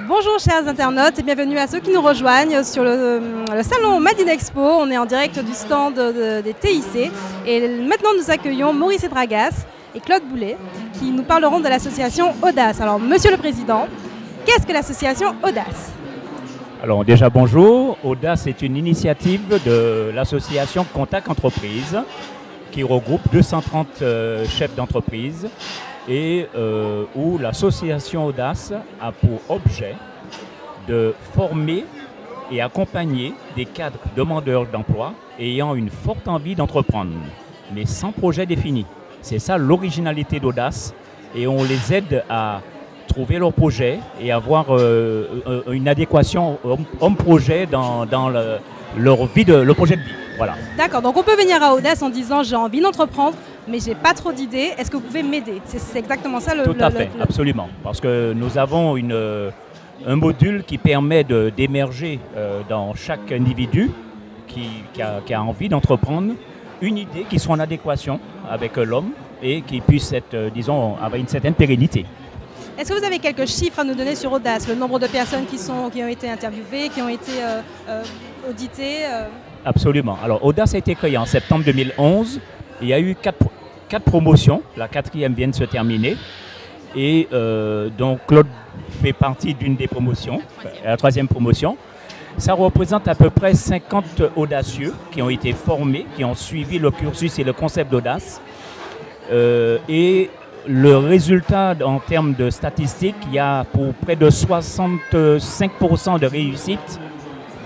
Bonjour chers internautes et bienvenue à ceux qui nous rejoignent sur le salon Made in Expo. On est en direct du stand des TIC et maintenant nous accueillons Maurice Dragas et Claude Boulet qui nous parleront de l'association Audace. Alors Monsieur le Président, qu'est-ce que l'association Audace? Alors déjà bonjour, Audace est une initiative de l'association Contact Entreprise qui regroupe 230 chefs d'entreprise et où l'association Audace a pour objet de former et accompagner des cadres demandeurs d'emploi ayant une forte envie d'entreprendre, mais sans projet défini. C'est ça l'originalité d'Audace et on les aide à trouver leur projet et avoir une adéquation homme-projet dans leur vie le projet de vie. Voilà. D'accord, donc on peut venir à Audace en disant j'ai envie d'entreprendre, mais j'ai pas trop d'idées, est-ce que vous pouvez m'aider? C'est exactement ça le... Tout à fait, absolument. Parce que nous avons un module qui permet d'émerger dans chaque individu qui a envie d'entreprendre une idée qui soit en adéquation avec l'homme et qui puisse être, disons, avoir une certaine pérennité. Est-ce que vous avez quelques chiffres à nous donner sur Audace, le nombre de personnes qui ont été interviewées, qui ont été auditées Absolument. Alors Audace a été créé en septembre 2011. Il y a eu quatre promotions. La quatrième vient de se terminer. Et donc Claude fait partie d'une des promotions, la troisième promotion. Ça représente à peu près 50 audacieux qui ont été formés, qui ont suivi le cursus et le concept d'Audace. Et le résultat en termes de statistiques, il y a pour près de 65% de réussite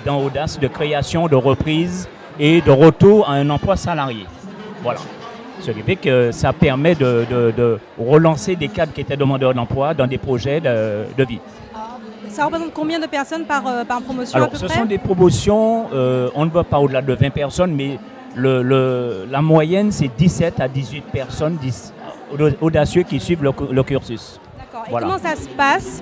dans Audace, de création, de reprise et de retour à un emploi salarié. Voilà. Ce qui fait que ça permet de relancer des cadres qui étaient demandeurs d'emploi dans des projets de vie. Ça représente combien de personnes par promotion? Alors, à peu ce près sont des promotions, on ne va pas au-delà de 20 personnes, mais la moyenne, c'est 17 à 18 personnes audacieux qui suivent le cursus. D'accord. Et voilà. comment ça se passe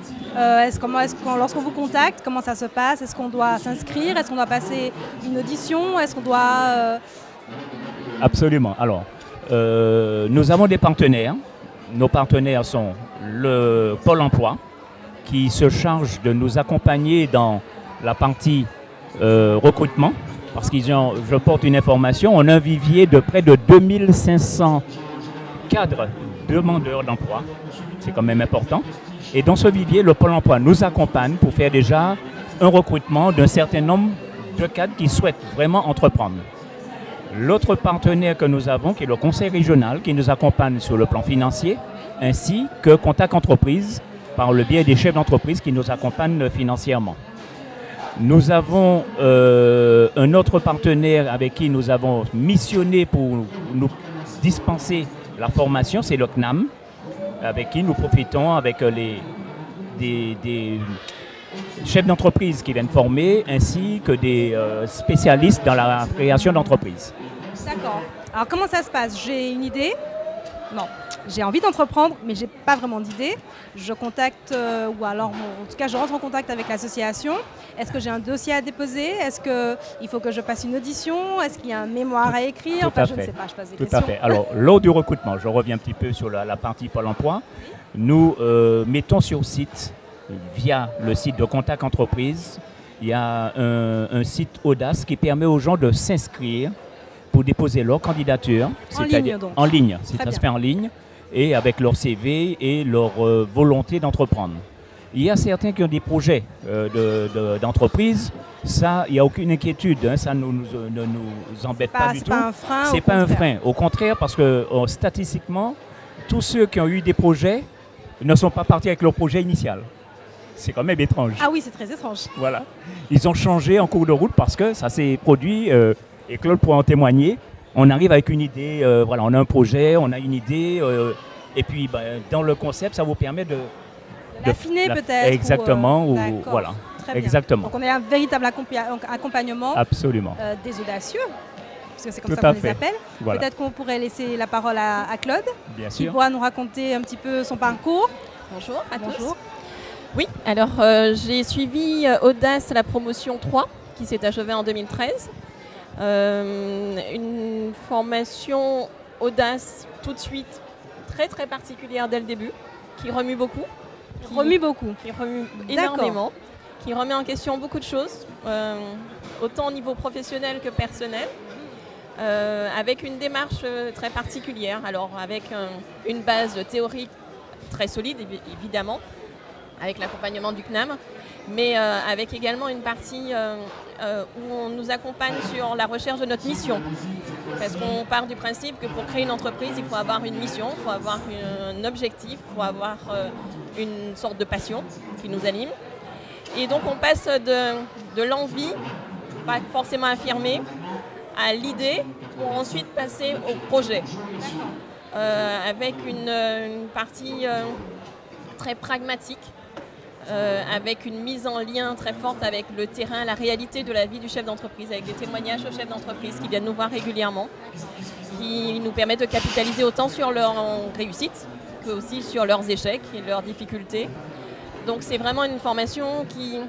lorsqu'on vous contacte, comment ça se passe? Est-ce qu'on doit s'inscrire? Est-ce qu'on doit passer une audition? Est-ce qu'on doit... Absolument. Alors, nous avons des partenaires. Nos partenaires sont le Pôle emploi, qui se charge de nous accompagner dans la partie recrutement, parce je porte une information, on a un vivier de près de 2500 cadres demandeurs d'emploi, c'est quand même important. Et dans ce vivier, le Pôle emploi nous accompagne pour faire déjà un recrutement d'un certain nombre de cadres qui souhaitent vraiment entreprendre. L'autre partenaire que nous avons, qui est le Conseil régional, qui nous accompagne sur le plan financier, ainsi que Contact Entreprise, par le biais des chefs d'entreprise qui nous accompagnent financièrement. Nous avons un autre partenaire avec qui nous avons missionné pour nous dispenser la formation, c'est le CNAM, avec qui nous profitons avec des chefs d'entreprise qui viennent former, ainsi que des spécialistes dans la création d'entreprises. D'accord. Alors comment ça se passe? J'ai une idée? Non. J'ai envie d'entreprendre, mais j'ai pas vraiment d'idée. Je contacte, ou alors en tout cas je rentre en contact avec l'association. Est-ce que j'ai un dossier à déposer? Est-ce qu'il faut que je passe une audition? Est-ce qu'il y a un mémoire à écrire? Enfin, je ne sais pas, je passe des questions. Tout à fait. Alors, lors du recrutement, je reviens un petit peu sur la partie Pôle emploi. Nous mettons sur site, via le site de Contact Entreprise, il y a un site Audace qui permet aux gens de s'inscrire pour déposer leur candidature. En ligne donc? En ligne, c'est ça se fait en ligne, et avec leur CV et leur volonté d'entreprendre. Il y a certains qui ont des projets d'entreprise, ça, il n'y a aucune inquiétude, hein, ça ne nous embête pas du tout. C'est pas un frein? C'est pas un frein, au contraire, parce que statistiquement, tous ceux qui ont eu des projets ne sont pas partis avec leur projet initial. C'est quand même étrange. Ah oui, c'est très étrange. Voilà. Ils ont changé en cours de route parce que ça s'est produit, et Claude pourra en témoigner. On arrive avec une idée, voilà, on a un projet, on a une idée, et puis dans le concept, ça vous permet de l'affiner peut-être. Exactement, voilà. Très bien. Exactement. Donc on est un véritable accompagnement Absolument. Des audacieux, parce que c'est comme Tout ça à qu'on les fait. appelle. Voilà. Peut-être qu'on pourrait laisser la parole à Claude, Bien qui sûr. pourra nous raconter un petit peu son parcours. Bonjour à Bonjour. tous. Oui, alors j'ai suivi Audace la promotion 3 qui s'est achevée en 2013. Une formation Audace tout de suite très très particulière dès le début, qui remue beaucoup. Qui remue beaucoup. Qui remue énormément, qui remet en question beaucoup de choses, autant au niveau professionnel que personnel, avec une démarche très particulière. Alors avec une base théorique très solide, évidemment, avec l'accompagnement du CNAM, mais avec également une partie où on nous accompagne sur la recherche de notre mission. Parce qu'on part du principe que pour créer une entreprise, il faut avoir une mission, il faut avoir un objectif, il faut avoir une sorte de passion qui nous anime. Et donc on passe de l'envie, pas forcément affirmée, à l'idée pour ensuite passer au projet. Avec une partie très pragmatique, avec une mise en lien très forte avec le terrain, la réalité de la vie du chef d'entreprise, avec des témoignages aux chefs d'entreprise qui viennent nous voir régulièrement, qui nous permettent de capitaliser autant sur leurs réussites que aussi sur leurs échecs et leurs difficultés. Donc c'est vraiment une formation qui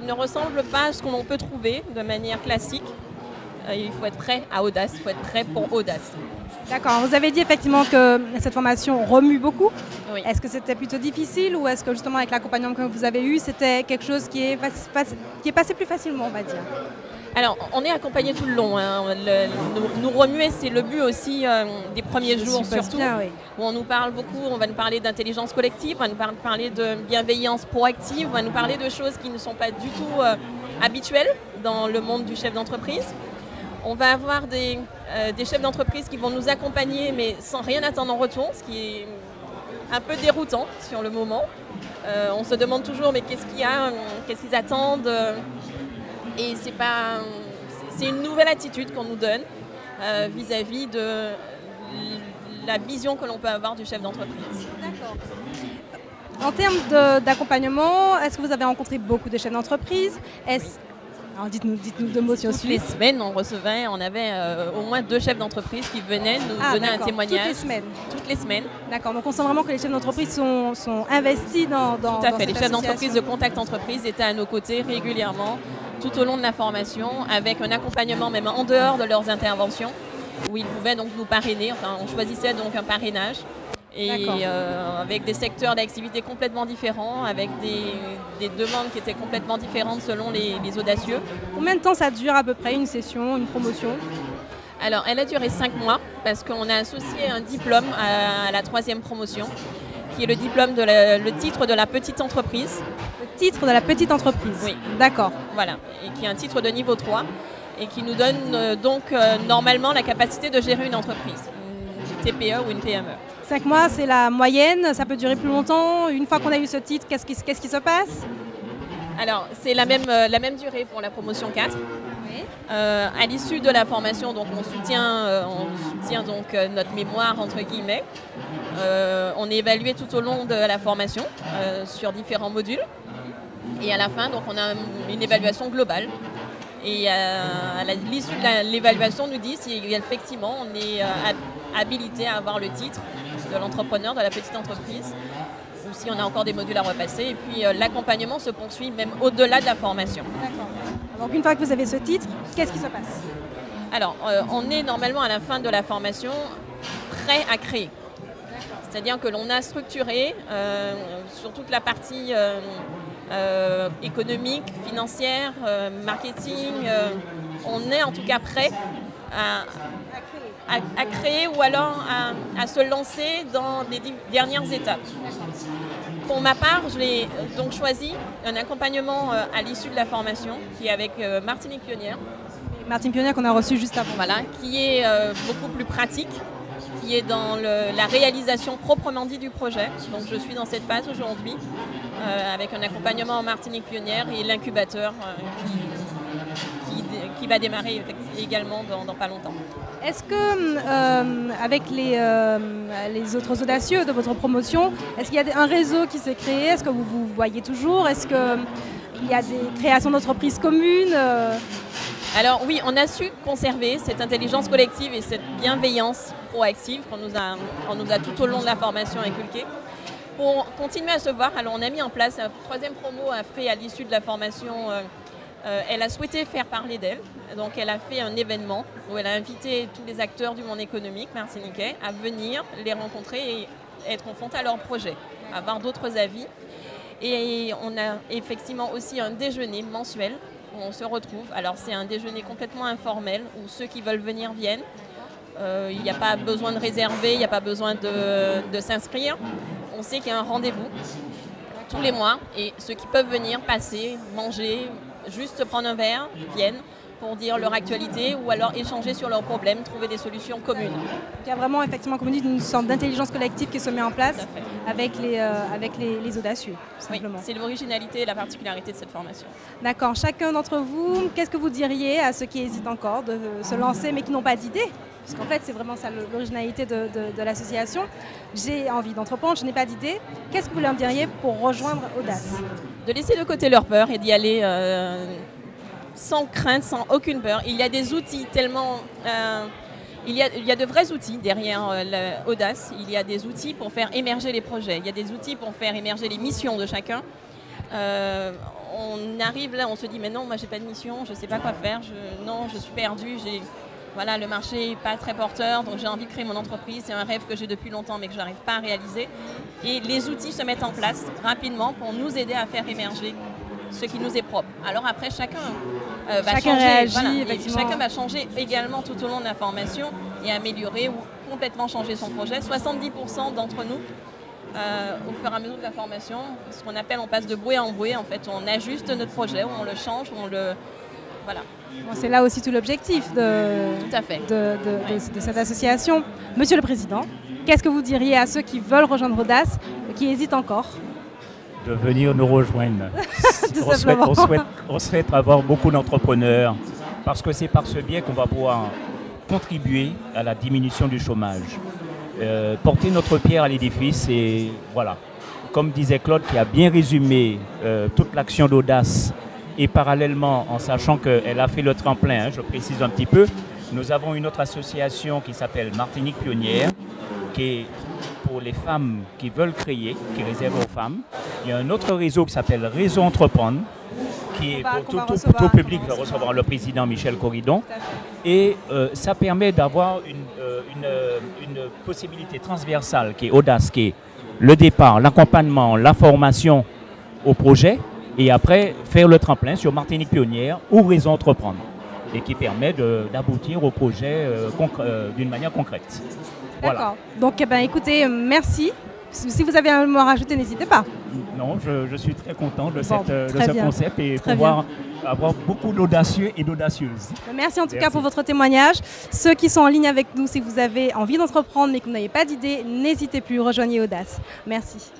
ne ressemble pas à ce qu'on peut trouver de manière classique. Il faut être prêt à audace, il faut être prêt pour audace. D'accord, vous avez dit effectivement que cette formation remue beaucoup. Oui. Est-ce que c'était plutôt difficile ou est-ce que justement avec l'accompagnement que vous avez eu, c'était quelque chose qui est passé plus facilement, on va dire? Alors, on est accompagné tout le long. Hein. Nous remuer, c'est le but aussi des premiers jours surtout, bien, oui. Où on nous parle beaucoup, on va nous parler d'intelligence collective, on va nous parler de bienveillance proactive, on va nous parler de choses qui ne sont pas du tout habituelles dans le monde du chef d'entreprise. On va avoir des chefs d'entreprise qui vont nous accompagner, mais sans rien attendre en retour, ce qui est un peu déroutant sur le moment. On se demande toujours, mais qu'est-ce qu'il y a, qu'est-ce qu'ils attendent et c'est une nouvelle attitude qu'on nous donne vis-à-vis de la vision que l'on peut avoir du chef d'entreprise. D'accord. En termes d'accompagnement, est-ce que vous avez rencontré beaucoup de chefs d'entreprise? Alors dites-nous 2 mots sur Toutes les semaines, on avait au moins 2 chefs d'entreprise qui venaient nous donner un témoignage. Toutes les semaines. Toutes les semaines. D'accord, donc on sent vraiment que les chefs d'entreprise sont investis dans Tout à fait. Les chefs association. d'entreprise de Contact Entreprise étaient à nos côtés régulièrement, tout au long de la formation, avec un accompagnement même en dehors de leurs interventions, où ils pouvaient donc nous parrainer. Enfin, on choisissait donc un parrainage. Et avec des secteurs d'activité complètement différents, avec des demandes qui étaient complètement différentes selon les audacieux. Combien de temps ça dure à peu près, une session, une promotion? Alors, elle a duré 5 mois parce qu'on a associé un diplôme à la 3e promotion, qui est le diplôme le titre de la petite entreprise. Le titre de la petite entreprise? Oui. D'accord. Voilà, et qui est un titre de niveau 3 et qui nous donne donc normalement la capacité de gérer une entreprise, une TPE ou une PME. 5 mois, c'est la moyenne, ça peut durer plus longtemps. Une fois qu'on a eu ce titre, qu'est-ce qui se passe? Alors, c'est la même durée pour la promotion 4. Oui. À l'issue de la formation, donc, on soutient donc, notre mémoire, entre guillemets. On est évalué tout au long de la formation sur différents modules. Et à la fin, donc, on a une évaluation globale. Et à l'issue de l'évaluation, on nous dit si effectivement on est habilité à avoir le titre de l'entrepreneur de la petite entreprise ou si on a encore des modules à repasser. Et puis l'accompagnement se poursuit même au-delà de la formation. D'accord. Donc une fois que vous avez ce titre, qu'est-ce qui se passe? Alors, on est normalement à la fin de la formation prêt à créer. C'est-à-dire que l'on a structuré sur toute la partie économique, financière, marketing. On est en tout cas prêt à créer ou alors à se lancer dans les dernières étapes. Pour ma part, j'ai donc choisi un accompagnement à l'issue de la formation qui est avec Martinique Pionnière. Martine Pionnière qu'on a reçu juste avant. Voilà, qui est beaucoup plus pratique, qui est dans la réalisation proprement dit du projet. Donc je suis dans cette phase aujourd'hui avec un accompagnement en Martinique Pionnière et l'incubateur qui va démarrer également dans pas longtemps. Est-ce que, avec les autres audacieux de votre promotion, est-ce qu'il y a un réseau qui s'est créé? Est-ce que vous vous voyez toujours? Est-ce qu'il y a des créations d'entreprises communes? Alors oui, on a su conserver cette intelligence collective et cette bienveillance proactive qu'on nous a tout au long de la formation inculquée. Pour continuer à se voir, alors on a mis en place, la 3e promo a fait à l'issue de la formation, elle a souhaité faire parler d'elle. Donc elle a fait un événement où elle a invité tous les acteurs du monde économique martiniquais à venir les rencontrer et être confrontés à leur projet. avoir d'autres avis. Et on a effectivement aussi un déjeuner mensuel où on se retrouve. Alors c'est un déjeuner complètement informel où ceux qui veulent venir viennent. Il n'y a pas besoin de réserver, il n'y a pas besoin de s'inscrire. On sait qu'il y a un rendez-vous tous les mois et ceux qui peuvent venir passer, manger, juste prendre un verre, viennent pour dire leur actualité ou alors échanger sur leurs problèmes, trouver des solutions communes. Il y a vraiment, effectivement, comme on dit, une sorte d'intelligence collective qui se met en place avec les audacieux, simplement. Oui, c'est l'originalité et la particularité de cette formation. D'accord. Chacun d'entre vous, qu'est-ce que vous diriez à ceux qui hésitent encore de se lancer mais qui n'ont pas d'idée? Parce qu'en fait, c'est vraiment ça l'originalité de l'association. J'ai envie d'entreprendre, je n'ai pas d'idée. Qu'est-ce que vous leur diriez pour rejoindre Audace? De laisser de côté leur peur et d'y aller sans crainte, sans aucune peur. Il y a des outils tellement... il y a de vrais outils derrière Audace. Il y a des outils pour faire émerger les projets. Il y a des outils pour faire émerger les missions de chacun. On arrive là, on se dit mais non, moi j'ai pas de mission, je sais pas quoi faire, non, je suis perdue, voilà, le marché n'est pas très porteur, donc j'ai envie de créer mon entreprise. C'est un rêve que j'ai depuis longtemps mais que je n'arrive pas à réaliser. Et les outils se mettent en place rapidement pour nous aider à faire émerger ce qui nous est propre. Alors après, chacun va changer. Réagit, voilà, et chacun va changer également tout au long de la formation et améliorer ou complètement changer son projet. 70% d'entre nous, au fur et à mesure de la formation, ce qu'on appelle, on passe de bouée en bouée. En fait, on ajuste notre projet, on le change, on le... Voilà. Bon, c'est là aussi tout l'objectif de cette association. Monsieur le Président, qu'est-ce que vous diriez à ceux qui veulent rejoindre Audace, qui hésitent encore? De venir nous rejoindre. on souhaite avoir beaucoup d'entrepreneurs parce que c'est par ce biais qu'on va pouvoir contribuer à la diminution du chômage. Porter notre pierre à l'édifice et voilà. Comme disait Claude qui a bien résumé toute l'action d'Audace. Et parallèlement, en sachant qu'elle a fait le tremplin, je précise un petit peu, nous avons une autre association qui s'appelle Martinique Pionnière, qui est pour les femmes qui veulent créer, qui est réservée aux femmes. Il y a un autre réseau qui s'appelle Réseau Entreprendre, qui est pour tout public, va recevoir le président Michel Corridon. Et ça permet d'avoir une possibilité transversale qui est Audace, qui est le départ, l'accompagnement, la formation au projet, et après faire le tremplin sur Martinique Pionnière ou Réseau Entreprendre, et qui permet d'aboutir au projet d'une manière concrète. D'accord. Voilà. Donc écoutez, merci. Si vous avez un mot à rajouter, n'hésitez pas. Non, je suis très content de ce concept et très pouvoir avoir beaucoup d'audacieux et d'audacieuses. Merci en tout cas pour votre témoignage. Ceux qui sont en ligne avec nous, si vous avez envie d'entreprendre mais que vous n'avez pas d'idée, n'hésitez plus, rejoignez Audace. Merci.